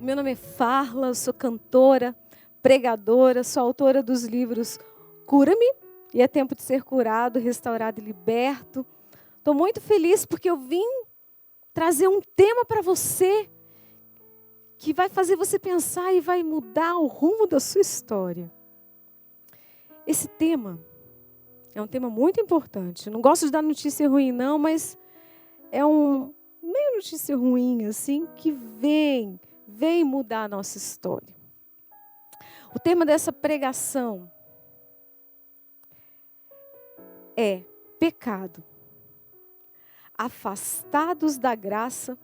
Meu nome é Farla, eu sou cantora, pregadora, sou autora dos livros Cura-me e É Tempo de Ser Curado, Restaurado e Liberto. Estou muito feliz porque eu vim trazer um tema para você que vai fazer você pensar e vai mudar o rumo da sua história. Esse tema é um tema muito importante. Não gosto de dar notícia ruim não, mas é meio notícia ruim assim que vem mudar a nossa história. O tema dessa pregação é pecado. Afastados da graça,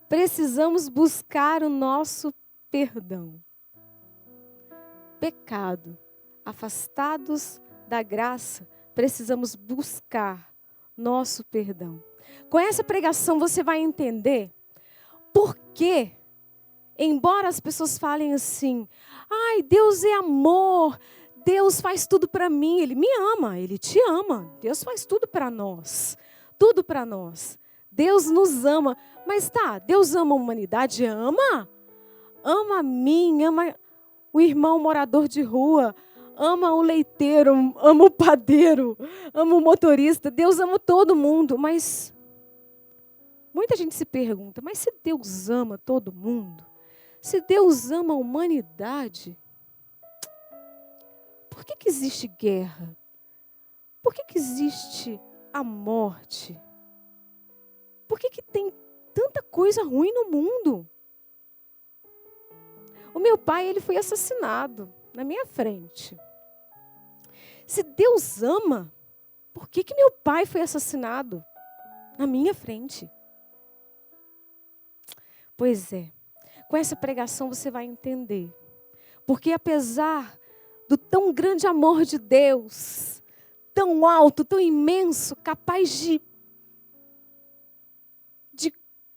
precisamos buscar o nosso perdão. Pecado. Afastados da graça, precisamos buscar nosso perdão. Com essa pregação você vai entender por que, embora as pessoas falem assim, ai, Deus é amor, Deus faz tudo para mim, Ele me ama, Ele te ama, Deus faz tudo para nós, tudo para nós. Deus nos ama, mas Deus ama a humanidade, ama a mim, ama o irmão morador de rua, ama o leiteiro, ama o padeiro, ama o motorista, Deus ama todo mundo, mas muita gente se pergunta, mas se Deus ama todo mundo, se Deus ama a humanidade, por que existe guerra? Por que existe a morte? Por que tem tanta coisa ruim no mundo? O meu pai, ele foi assassinado na minha frente. Se Deus ama, por que meu pai foi assassinado na minha frente? Pois é, com essa pregação você vai entender. Porque apesar do tão grande amor de Deus, tão alto, tão imenso, capaz de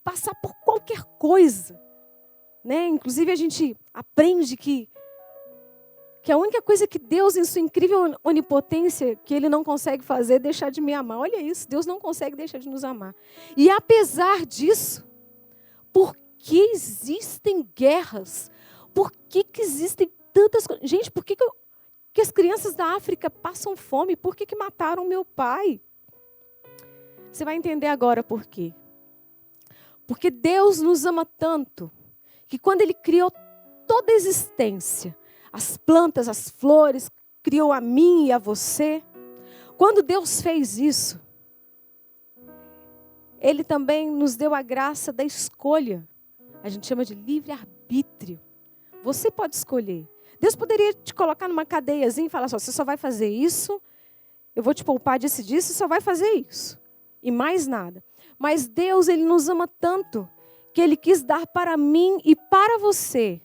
passar por qualquer coisa, né? Inclusive a gente aprende que a única coisa que Deus, em sua incrível onipotência, que Ele não consegue fazer é deixar de me amar. Olha isso, Deus não consegue deixar de nos amar. E apesar disso, por que existem guerras? Por que existem tantas coisas? Gente, por que as crianças da África passam fome? Por que mataram meu pai? Você vai entender agora por quê. Porque Deus nos ama tanto, que quando Ele criou toda a existência, as plantas, as flores, criou a mim e a você, quando Deus fez isso, Ele também nos deu a graça da escolha. A gente chama de livre-arbítrio. Você pode escolher. Deus poderia te colocar numa cadeiazinha e falar só, você só vai fazer isso, eu vou te poupar disso, só vai fazer isso. E mais nada. Mas Deus, Ele nos ama tanto, que Ele quis dar para mim e para você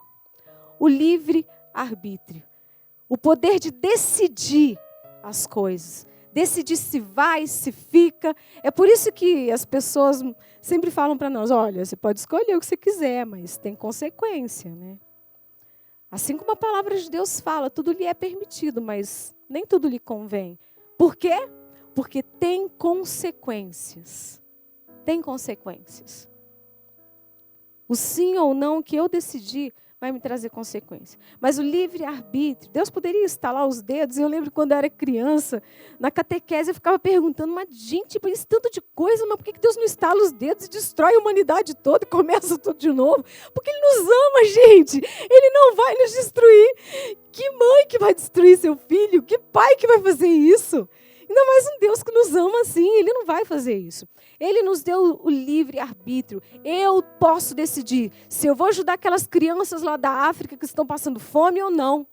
o livre-arbítrio. O poder de decidir as coisas. Decidir se vai, se fica. É por isso que as pessoas sempre falam para nós, olha, você pode escolher o que você quiser, mas tem consequência, né? Assim como a palavra de Deus fala, tudo lhe é permitido, mas nem tudo lhe convém. Por quê? Porque tem consequências. Tem consequências. O sim ou não que eu decidi vai me trazer consequência. Mas o livre-arbítrio, Deus poderia estalar os dedos. Eu lembro quando eu era criança, na catequese eu ficava perguntando, mas gente, isso tanto de coisa, mas por que Deus não estala os dedos e destrói a humanidade toda e começa tudo de novo? Porque Ele nos ama, gente. Ele não vai nos destruir. Que mãe que vai destruir seu filho? Que pai que vai fazer isso? Ainda mais um Deus que nos ama assim, Ele não vai fazer isso. Ele nos deu o livre-arbítrio. Eu posso decidir se eu vou ajudar aquelas crianças lá da África que estão passando fome ou não.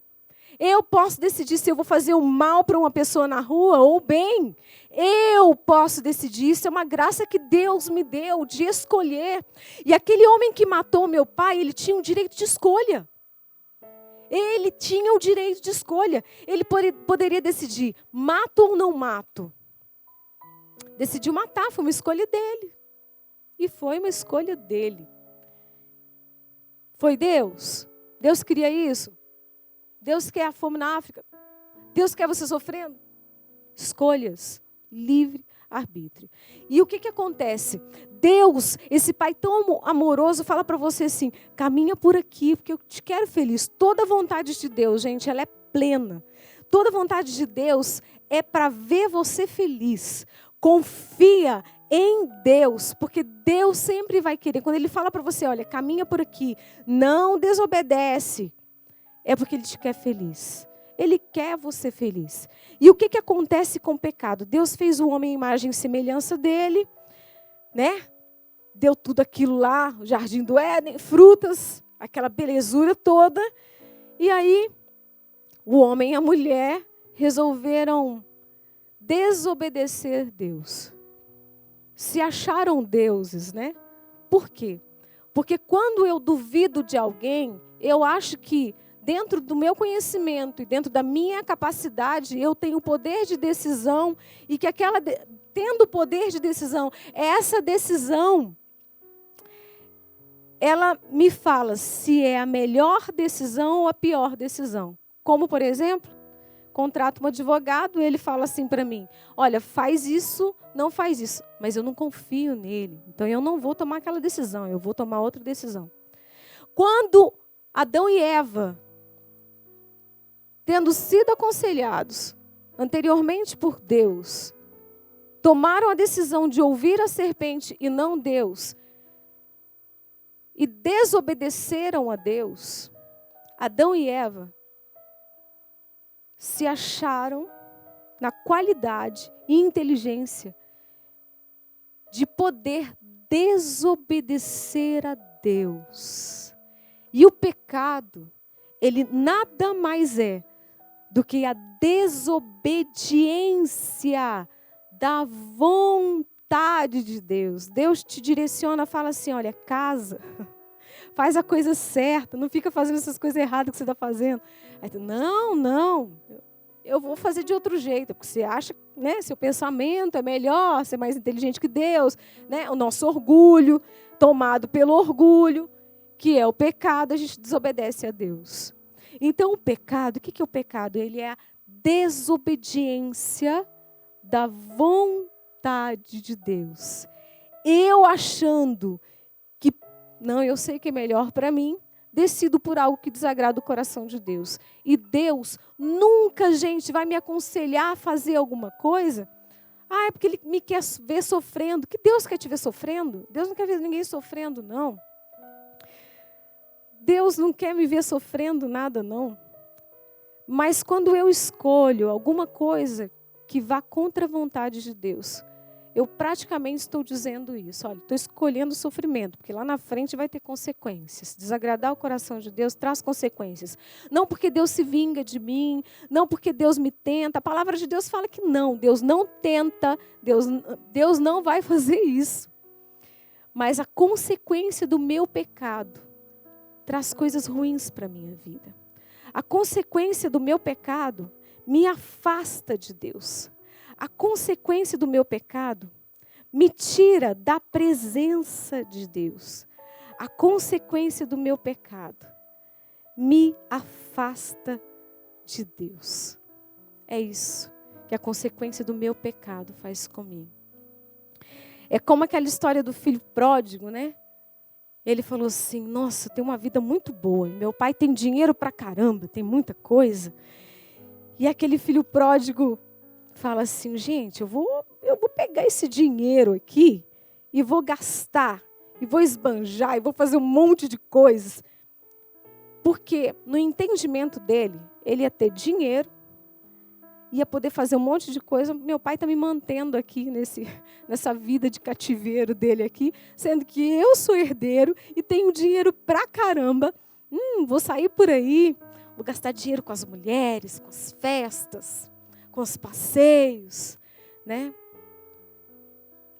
Eu posso decidir se eu vou fazer o mal para uma pessoa na rua ou o bem. Eu posso decidir. Isso é uma graça que Deus me deu de escolher. E aquele homem que matou meu pai, ele tinha o direito de escolha. Ele tinha o direito de escolha. Ele poderia decidir, mato ou não mato. Decidiu matar, foi uma escolha dele. E foi uma escolha dele. Foi Deus? Deus queria isso? Deus quer a fome na África? Deus quer você sofrendo? Escolhas, livre livre-arbítrio. E o que acontece? Deus, esse Pai tão amoroso, fala para você assim, caminha por aqui, porque eu te quero feliz. Toda vontade de Deus, gente, ela é plena. Toda vontade de Deus é para ver você feliz. Confia em Deus, porque Deus sempre vai querer. Quando Ele fala para você, olha, caminha por aqui, não desobedece, é porque Ele te quer feliz. Ele quer você feliz. E o que acontece com o pecado? Deus fez o homem à imagem e semelhança dele, né? Deu tudo aquilo lá, o jardim do Éden, frutas, aquela belezura toda. E aí, o homem e a mulher resolveram desobedecer Deus. Se acharam deuses, né? Por quê? Porque quando eu duvido de alguém, eu acho que dentro do meu conhecimento e dentro da minha capacidade, eu tenho poder de decisão e que tendo poder de decisão, essa decisão, ela me fala se é a melhor decisão ou a pior decisão. Como, por exemplo, contrato um advogado, ele fala assim para mim, olha, faz isso, não faz isso, mas eu não confio nele, então eu não vou tomar aquela decisão, eu vou tomar outra decisão. Quando Adão e Eva, tendo sido aconselhados anteriormente por Deus, tomaram a decisão de ouvir a serpente e não Deus, e desobedeceram a Deus, Adão e Eva se acharam na qualidade e inteligência de poder desobedecer a Deus. E o pecado, ele nada mais é do que a desobediência da vontade de Deus. Deus te direciona, fala assim, olha, casa, faz a coisa certa, não fica fazendo essas coisas erradas que você está fazendo. Aí tu, não, eu vou fazer de outro jeito, porque você acha, né, seu pensamento é melhor, ser mais inteligente que Deus, né? O nosso orgulho, tomado pelo orgulho, que é o pecado, a gente desobedece a Deus. Então, o pecado, o que é o pecado? Ele é a desobediência da vontade de Deus. Eu achando que, não, eu sei que é melhor para mim, decido por algo que desagrada o coração de Deus. E Deus nunca, gente, vai me aconselhar a fazer alguma coisa. Ah, é porque Ele me quer ver sofrendo. Que Deus quer te ver sofrendo? Deus não quer ver ninguém sofrendo, não. Deus não quer me ver sofrendo nada, não. Mas quando eu escolho alguma coisa que vá contra a vontade de Deus, eu praticamente estou dizendo isso. Olha, estou escolhendo o sofrimento, porque lá na frente vai ter consequências. Desagradar o coração de Deus traz consequências. Não porque Deus se vinga de mim, não porque Deus me tenta. A palavra de Deus fala que não, Deus não tenta, Deus não vai fazer isso. Mas a consequência do meu pecado traz coisas ruins para a minha vida. A consequência do meu pecado me afasta de Deus. A consequência do meu pecado me tira da presença de Deus. A consequência do meu pecado me afasta de Deus. É isso que a consequência do meu pecado faz comigo. É como aquela história do filho pródigo, né? Ele falou assim, nossa, tem uma vida muito boa. Meu pai tem dinheiro pra caramba, tem muita coisa. E aquele filho pródigo fala assim, gente, eu vou pegar esse dinheiro aqui e vou gastar, e vou esbanjar, e vou fazer um monte de coisas. Porque no entendimento dele, ele ia ter dinheiro, ia poder fazer um monte de coisa. Meu pai está me mantendo aqui nessa vida de cativeiro dele aqui, sendo que eu sou herdeiro e tenho dinheiro pra caramba. Vou sair por aí, vou gastar dinheiro com as mulheres, com as festas, com os passeios, né?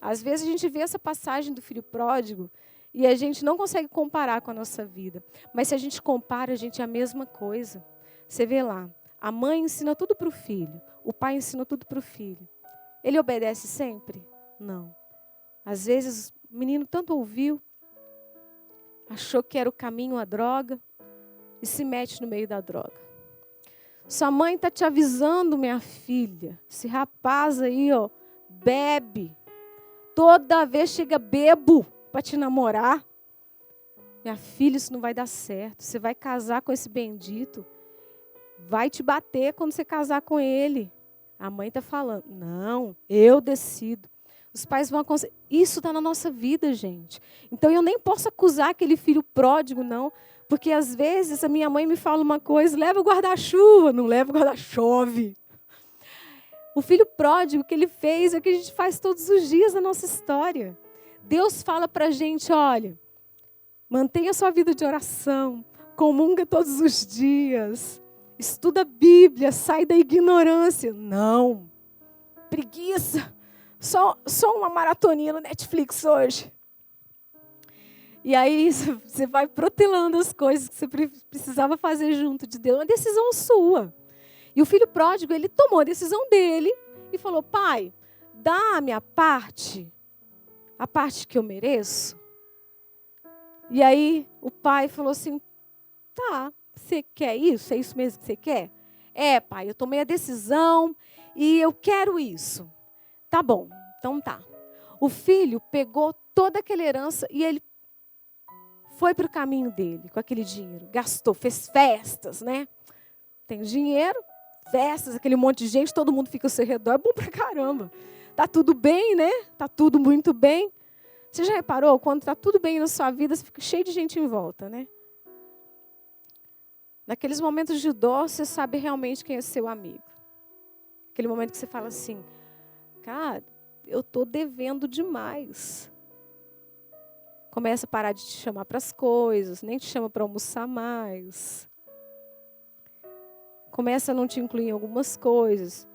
Às vezes a gente vê essa passagem do filho pródigo e a gente não consegue comparar com a nossa vida. Mas se a gente compara, a gente é a mesma coisa. Você vê lá, a mãe ensina tudo para o filho, o pai ensina tudo para o filho. Ele obedece sempre? Não. Às vezes o menino tanto ouviu, achou que era o caminho a droga e se mete no meio da droga. Sua mãe está te avisando, minha filha, esse rapaz aí, ó, bebe. Toda vez chega bebo para te namorar. Minha filha, isso não vai dar certo. Você vai casar com esse bendito. Vai te bater quando você casar com ele. A mãe está falando, não, eu decido. Os pais vão aconselhar. Isso está na nossa vida, gente. Então eu nem posso acusar aquele filho pródigo, não. Porque às vezes a minha mãe me fala uma coisa, leva o guarda-chuva, não leva o guarda-chove. O filho pródigo que ele fez é o que a gente faz todos os dias na nossa história. Deus fala para a gente, olha, mantenha a sua vida de oração, comunga todos os dias, estuda a Bíblia, sai da ignorância. Não, preguiça, só uma maratoninha no Netflix hoje. E aí você vai protelando as coisas que você precisava fazer junto de Deus, uma decisão sua. E o filho pródigo, ele tomou a decisão dele e falou, pai, dá a minha parte, a parte que eu mereço. E aí o pai falou assim, tá, você quer isso? É isso mesmo que você quer? É, pai, eu tomei a decisão e eu quero isso. Tá bom, então tá. O filho pegou toda aquela herança e ele foi para o caminho dele com aquele dinheiro. Gastou, fez festas, né? Tem dinheiro, festas, aquele monte de gente, todo mundo fica ao seu redor, é bom pra caramba. Tá tudo bem, né? Tá tudo muito bem. Você já reparou, quando tá tudo bem na sua vida, você fica cheio de gente em volta, né? Naqueles momentos de dor, você sabe realmente quem é seu amigo. Aquele momento que você fala assim, cara, eu tô devendo demais. Começa a parar de te chamar para as coisas, nem te chama para almoçar mais. Começa a não te incluir em algumas coisas.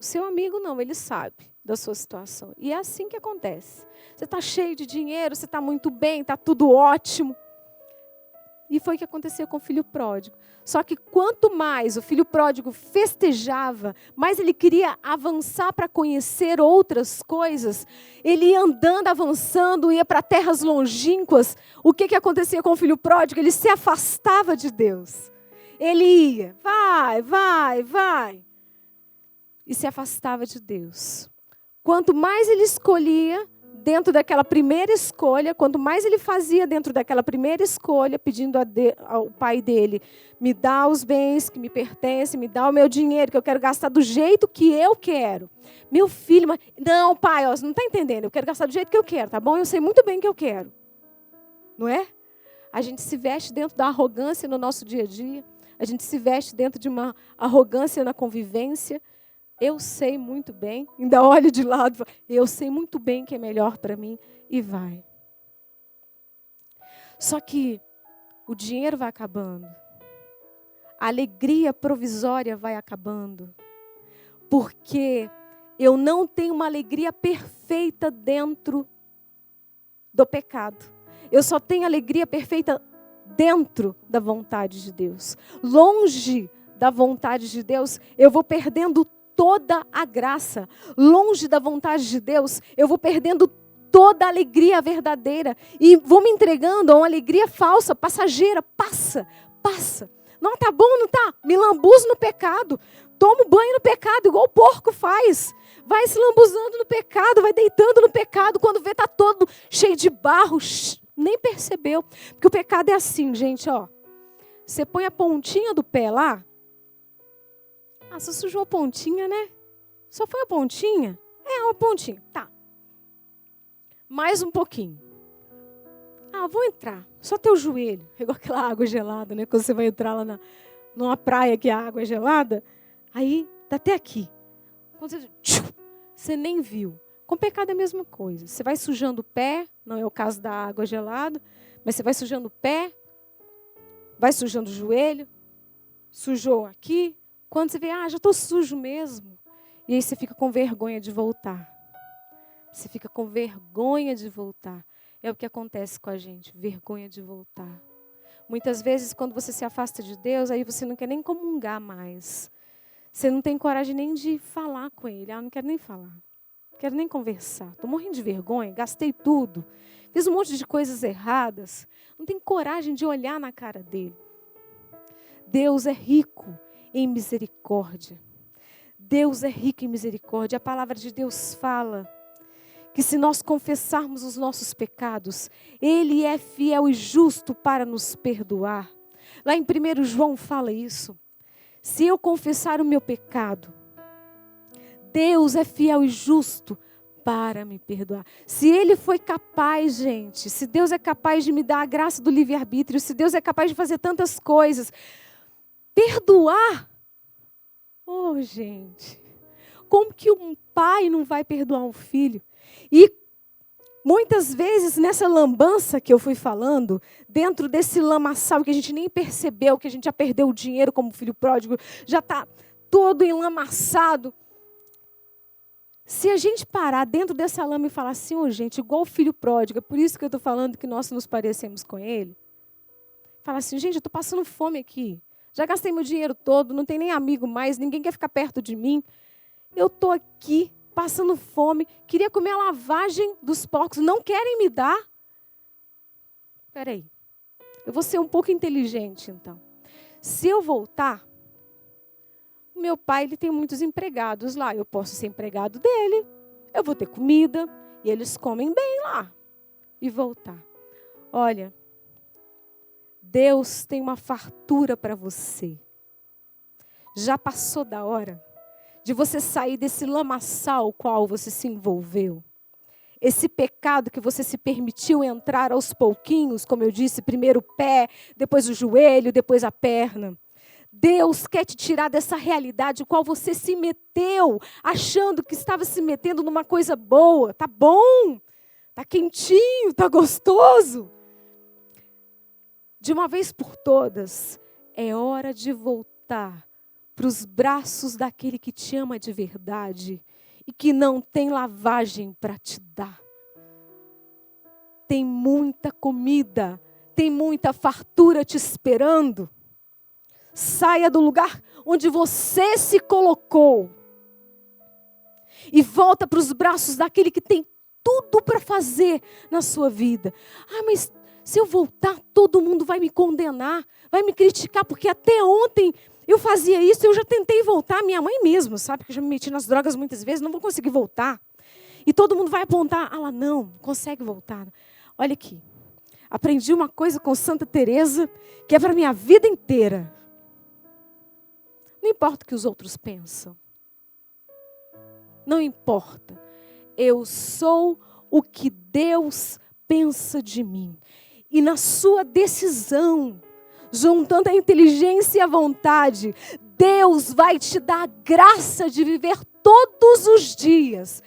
O seu amigo não, ele sabe da sua situação. E é assim que acontece. Você está cheio de dinheiro, você está muito bem, está tudo ótimo. E foi o que aconteceu com o filho pródigo. Só que quanto mais o filho pródigo festejava, mais ele queria avançar para conhecer outras coisas. Ele ia andando, avançando, ia para terras longínquas. O que acontecia com o filho pródigo? Ele se afastava de Deus. Ele ia, vai. E se afastava de Deus. Quanto mais ele escolhia dentro daquela primeira escolha, quanto mais ele fazia dentro daquela primeira escolha, pedindo ao pai dele, me dá os bens que me pertencem, me dá o meu dinheiro, que eu quero gastar do jeito que eu quero. Meu filho, mas não, pai, você não está entendendo, eu quero gastar do jeito que eu quero, tá bom? Eu sei muito bem o que eu quero. Não é? A gente se veste dentro da arrogância no nosso dia a dia, a gente se veste dentro de uma arrogância na convivência. Eu sei muito bem, ainda olho de lado, eu sei muito bem que é melhor para mim, e vai. Só que o dinheiro vai acabando, a alegria provisória vai acabando, porque eu não tenho uma alegria perfeita dentro do pecado. Eu só tenho alegria perfeita dentro da vontade de Deus. Longe da vontade de Deus, eu vou perdendo toda a graça. Longe da vontade de Deus, eu vou perdendo toda a alegria verdadeira. E vou me entregando a uma alegria falsa, passageira. Passa. Não, tá bom, não tá? Me lambuzo no pecado. Tomo banho no pecado, igual o porco faz. Vai se lambuzando no pecado, vai deitando no pecado. Quando vê, tá todo cheio de barro. Nem percebeu. Porque o pecado é assim, gente, ó. Você põe a pontinha do pé lá. Ah, você sujou a pontinha, né? Só foi a pontinha? É, uma pontinha. Tá. Mais um pouquinho. Ah, vou entrar. Só teu joelho. É igual aquela água gelada, né? Quando você vai entrar lá numa praia que a água é gelada. Aí, tá até aqui. Quando você nem viu. Com o pecado é a mesma coisa. Você vai sujando o pé. Não é o caso da água gelada. Mas você vai sujando o pé. Vai sujando o joelho. Sujou aqui. Quando você vê, já estou sujo mesmo. E aí você fica com vergonha de voltar. Você fica com vergonha de voltar. É o que acontece com a gente, vergonha de voltar. Muitas vezes, quando você se afasta de Deus, aí você não quer nem comungar mais. Você não tem coragem nem de falar com Ele. Não quero nem falar. Não quero nem conversar. Estou morrendo de vergonha, gastei tudo. Fiz um monte de coisas erradas. Não tenho coragem de olhar na cara dele. Deus é rico em misericórdia. Deus é rico em misericórdia. A palavra de Deus fala que se nós confessarmos os nossos pecados, Ele é fiel e justo para nos perdoar. Lá em 1 João fala isso. Se eu confessar o meu pecado, Deus é fiel e justo para me perdoar. Se Ele foi capaz, gente, se Deus é capaz de me dar a graça do livre-arbítrio, se Deus é capaz de fazer tantas coisas, perdoar, oh, gente, como que um pai não vai perdoar um filho? E muitas vezes nessa lambança que eu fui falando, dentro desse lamaçal que a gente nem percebeu, que a gente já perdeu o dinheiro como filho pródigo, já está todo enlamaçado. Se a gente parar dentro dessa lama e falar assim, oh, gente, igual o filho pródigo, é por isso que eu estou falando que nós nos parecemos com ele. Falar assim, gente, eu estou passando fome aqui. Já gastei meu dinheiro todo, não tem nem amigo mais, ninguém quer ficar perto de mim. Eu estou aqui passando fome, queria comer a lavagem dos porcos, não querem me dar? Espera aí, eu vou ser um pouco inteligente então. Se eu voltar, o meu pai ele tem muitos empregados lá, eu posso ser empregado dele, eu vou ter comida, e eles comem bem lá, e voltar. Olha, Deus tem uma fartura para você. Já passou da hora de você sair desse lamaçal qual você se envolveu. Esse pecado que você se permitiu entrar aos pouquinhos, como eu disse, primeiro o pé, depois o joelho, depois a perna. Deus quer te tirar dessa realidade qual você se meteu, achando que estava se metendo numa coisa boa. Tá bom, tá quentinho, tá gostoso. De uma vez por todas, é hora de voltar para os braços daquele que te ama de verdade e que não tem lavagem para te dar. Tem muita comida, tem muita fartura te esperando. Saia do lugar onde você se colocou e volta para os braços daquele que tem tudo para fazer na sua vida. Ah, mas se eu voltar, todo mundo vai me condenar, vai me criticar, porque até ontem eu fazia isso, eu já tentei voltar, minha mãe mesmo, sabe, que eu já me meti nas drogas muitas vezes, não vou conseguir voltar. E todo mundo vai apontar, ela não consegue voltar. Olha aqui, aprendi uma coisa com Santa Teresa, que é para a minha vida inteira. Não importa o que os outros pensam. Não importa. Eu sou o que Deus pensa de mim. E na sua decisão, juntando a inteligência e a vontade, Deus vai te dar a graça de viver todos os dias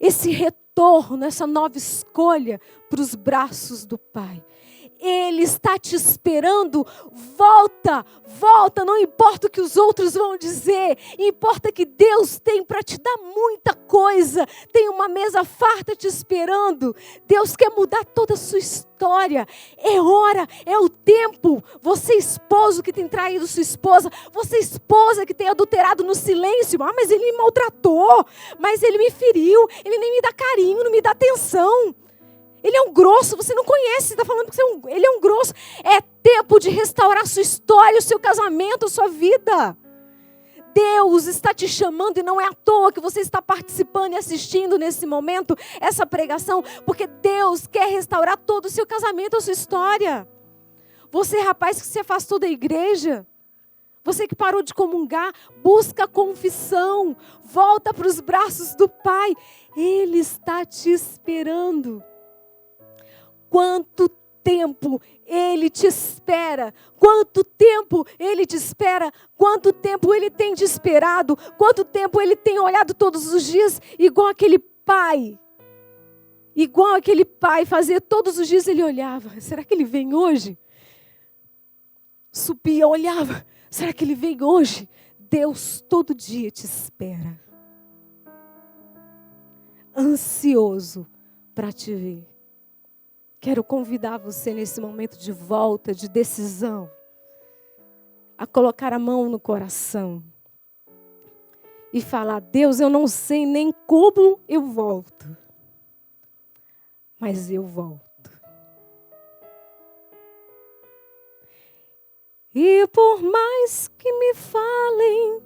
esse retorno, essa nova escolha para os braços do Pai. Ele está te esperando, volta, volta, não importa o que os outros vão dizer, importa que Deus tem para te dar muita coisa, tem uma mesa farta te esperando, Deus quer mudar toda a sua história, é hora, é o tempo, você esposo que tem traído sua esposa, você esposa que tem adulterado no silêncio, mas ele me maltratou, mas ele me feriu, ele nem me dá carinho, não me dá atenção. Ele é um grosso, você não conhece, está falando que ele é um grosso. É tempo de restaurar sua história, o seu casamento, a sua vida. Deus está te chamando e não é à toa que você está participando e assistindo nesse momento essa pregação, porque Deus quer restaurar todo o seu casamento, a sua história. Você, rapaz, que se afastou da igreja, você que parou de comungar, busca confissão, volta para os braços do Pai. Ele está te esperando. Quanto tempo Ele te espera? Quanto tempo Ele te espera? Quanto tempo Ele tem te esperado? Quanto tempo Ele tem olhado todos os dias igual aquele pai? Igual aquele pai fazia todos os dias, Ele olhava. Será que Ele vem hoje? Subia, olhava. Será que Ele vem hoje? Deus todo dia te espera. Ansioso para te ver. Quero convidar você nesse momento de volta, de decisão, a colocar a mão no coração e falar: Deus, eu não sei nem como eu volto, mas eu volto. E por mais que me falem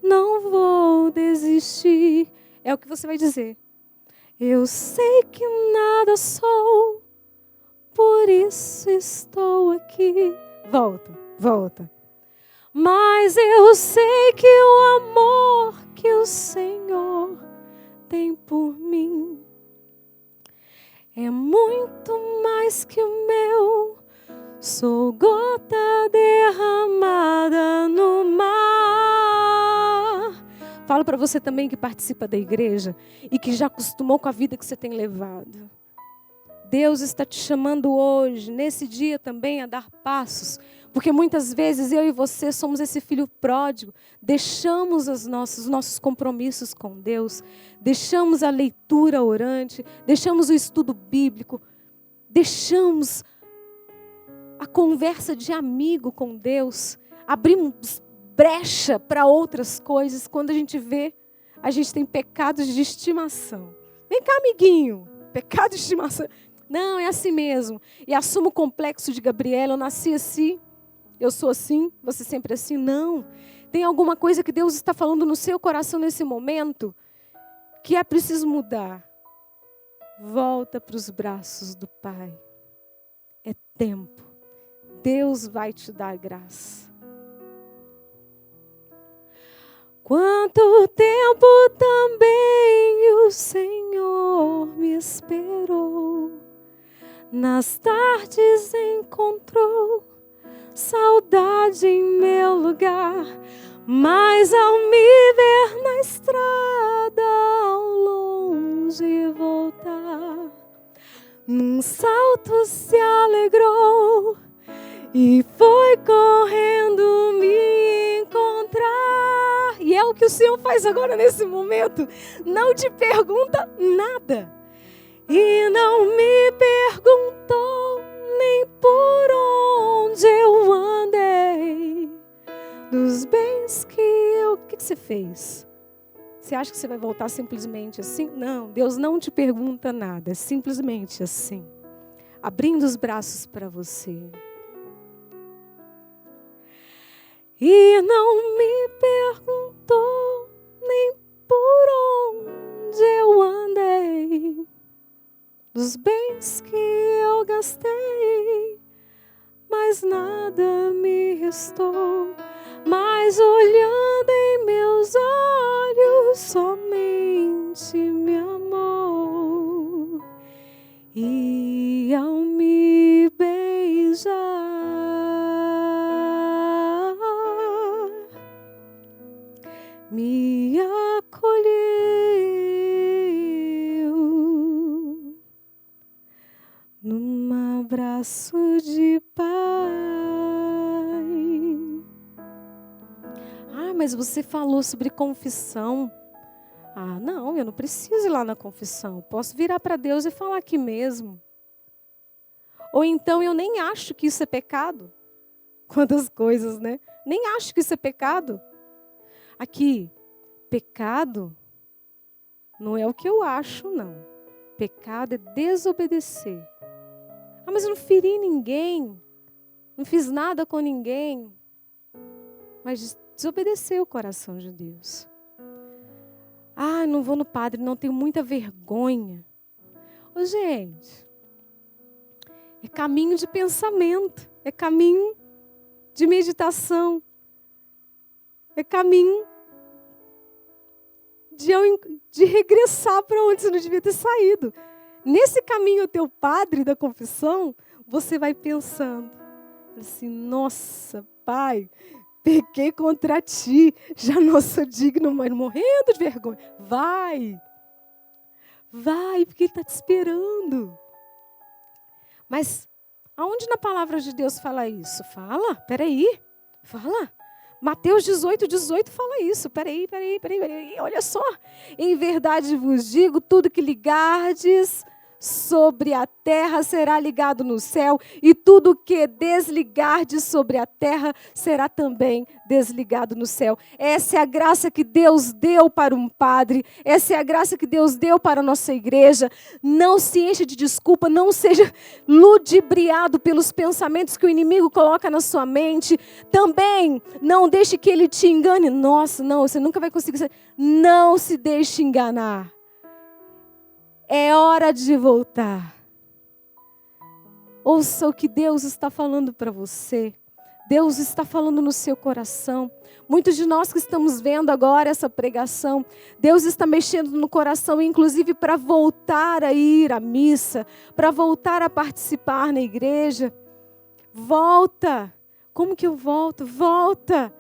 não vou desistir. É o que você vai dizer. Eu sei que nada sou, por isso estou aqui. Volta. Mas eu sei que o amor que o Senhor tem por mim é muito mais que o meu. Sou gota derramada no mar. Falo para você também que participa da igreja e que já acostumou com a vida que você tem levado. Deus está te chamando hoje, nesse dia também, a dar passos. Porque muitas vezes eu e você somos esse filho pródigo. Deixamos os nossos compromissos com Deus. Deixamos a leitura orante. Deixamos o estudo bíblico. Deixamos a conversa de amigo com Deus. Abrimos brecha para outras coisas. Quando a gente vê, a gente tem pecados de estimação. Vem cá, amiguinho. Pecado de estimação. Não, é assim mesmo. E assumo o complexo de Gabriela. Eu nasci assim. Eu sou assim. Você sempre assim. Não. Tem alguma coisa que Deus está falando no seu coração nesse momento que é preciso mudar. Volta para os braços do Pai. É tempo. Deus vai te dar graça. Quanto tempo também o Senhor me esperou. Nas tardes encontrou saudade em meu lugar. Mas ao me ver na estrada ao longe voltar, num salto se alegrou e foi correndo me encontrar. E é o que o Senhor faz agora nesse momento. Não te pergunta nada. E não me perguntou nem por onde eu andei. Dos bens que eu... O que você fez? Você acha que você vai voltar simplesmente assim? Não, Deus não te pergunta nada. É simplesmente assim. Abrindo os braços para você. E não me perguntou nem por onde eu andei. Dos bens que eu gastei, mas nada me restou. Mas olhando em meus olhos, somente me amou. E ao me beijar, me acolheu num abraço de pai. Mas você falou sobre confissão. Não, eu não preciso ir lá na confissão. Posso virar para Deus e falar aqui mesmo. Ou então eu nem acho que isso é pecado. Quantas coisas, né? Nem acho que isso é pecado. Aqui, pecado não é o que eu acho, não. Pecado é desobedecer. Mas eu não feri ninguém. Não fiz nada com ninguém. Mas desobedeceu o coração de Deus. Não vou no padre, não, tenho muita vergonha. Gente, é caminho de pensamento, é caminho de meditação, é caminho de regressar para onde você não devia ter saído. Nesse caminho até o padre da confissão, você vai pensando assim, nossa, Pai, pequei contra ti, já não sou digno, mas morrendo de vergonha. Vai, porque Ele está te esperando. Mas aonde na palavra de Deus fala isso? Fala, fala. Mateus 18 fala isso. Peraí, olha só. Em verdade vos digo, tudo que ligardes sobre a terra será ligado no céu, e tudo que desligardes sobre a terra será também desligado no céu. Essa é a graça que Deus deu para um padre, essa é a graça que Deus deu para a nossa igreja. Não se encha de desculpa, não seja ludibriado pelos pensamentos que o inimigo coloca na sua mente. Também não deixe que ele te engane. Nossa, não, você nunca vai conseguir. Não se deixe enganar. É hora de voltar. Ouça o que Deus está falando para você. Deus está falando no seu coração. Muitos de nós que estamos vendo agora essa pregação, Deus está mexendo no coração, inclusive para voltar a ir à missa, para voltar a participar na igreja. Volta. Como que eu volto? Volta.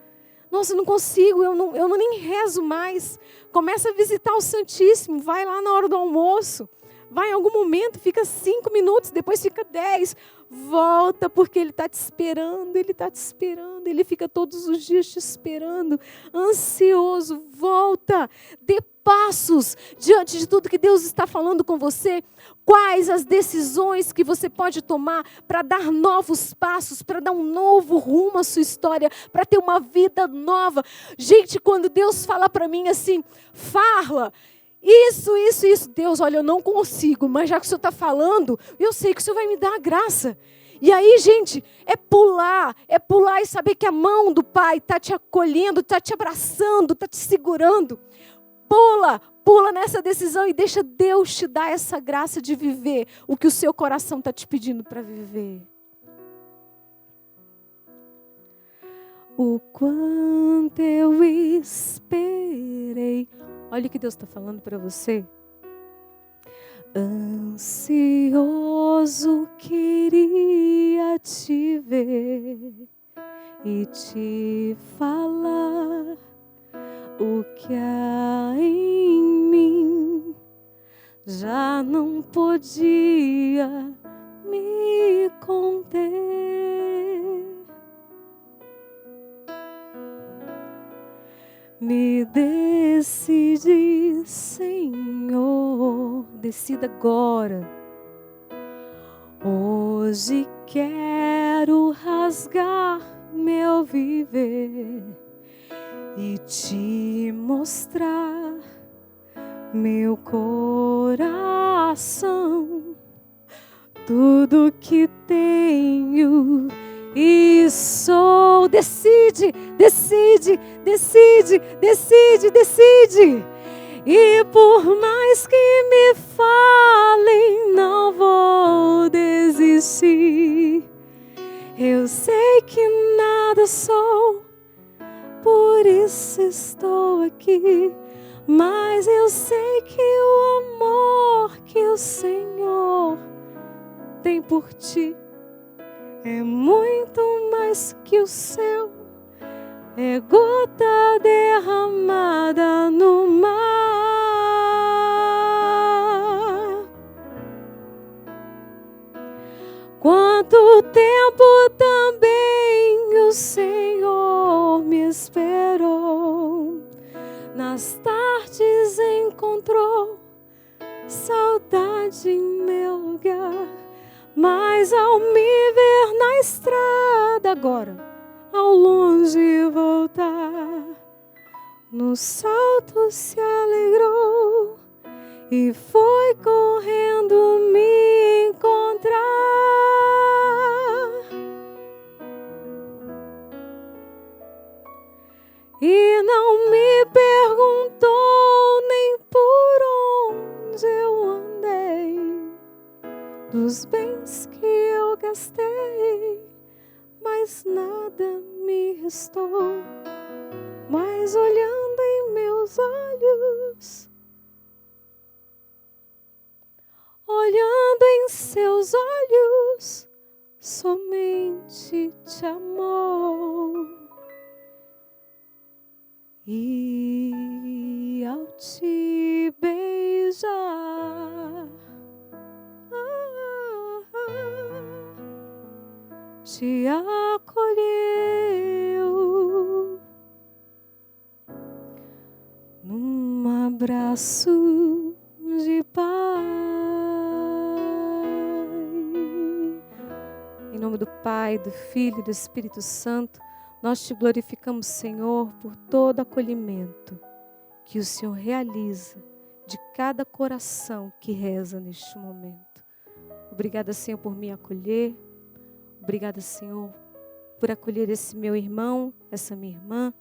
Nossa, eu não consigo, eu não nem rezo mais. Começa a visitar o Santíssimo, vai lá na hora do almoço. Vai em algum momento, fica 5 minutos, depois fica 10. Volta, porque Ele está te esperando, Ele está te esperando. Ele fica todos os dias te esperando, ansioso. Volta, dê passos diante de tudo que Deus está falando com você. Quais as decisões que você pode tomar para dar novos passos, para dar um novo rumo à sua história, para ter uma vida nova. Gente, quando Deus fala para mim assim, fala, isso. Deus, olha, eu não consigo, mas já que o Senhor está falando, eu sei que o Senhor vai me dar a graça. E aí, gente, é pular e saber que a mão do Pai está te acolhendo, está te abraçando, está te segurando. Pula nessa decisão e deixa Deus te dar essa graça de viver o que o seu coração está te pedindo para viver. O quanto eu esperei. Olha o que Deus está falando para você. Ansioso queria te ver e te falar o que há em mim. Já não podia me conter. Me decidi, Senhor, decida agora. Hoje quero rasgar meu viver e te mostrar meu coração, tudo que tenho e sou. Decide. E por mais que me falem, não vou desistir. Eu sei que nada sou, por isso estou aqui. Mas eu sei que o amor que o Senhor tem por ti é muito mais que o céu, é gota derramada no mar. Quanto tempo também o Senhor me esperou, nas tardes encontrou saudade em meu lugar. Mas ao me ver na estrada agora, ao longe voltar, no salto se alegrou e foi correndo me encontrar. E não me perguntou nem por onde eu andei, dos bens que eu gastei, mas nada me restou. Mas olhando em meus olhos, olhando em seus olhos, somente te amou. E ao te beijar, te acolheu num abraço de paz. Pai, do Filho e do Espírito Santo, nós te glorificamos, Senhor, por todo acolhimento que o Senhor realiza de cada coração que reza neste momento. Obrigada, Senhor, por me acolher. Obrigada, Senhor, por acolher esse meu irmão, essa minha irmã,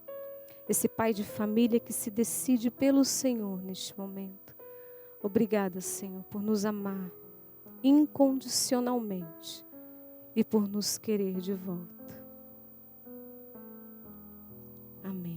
esse pai de família que se decide pelo Senhor neste momento. Obrigada, Senhor, por nos amar incondicionalmente e por nos querer de volta. Amém.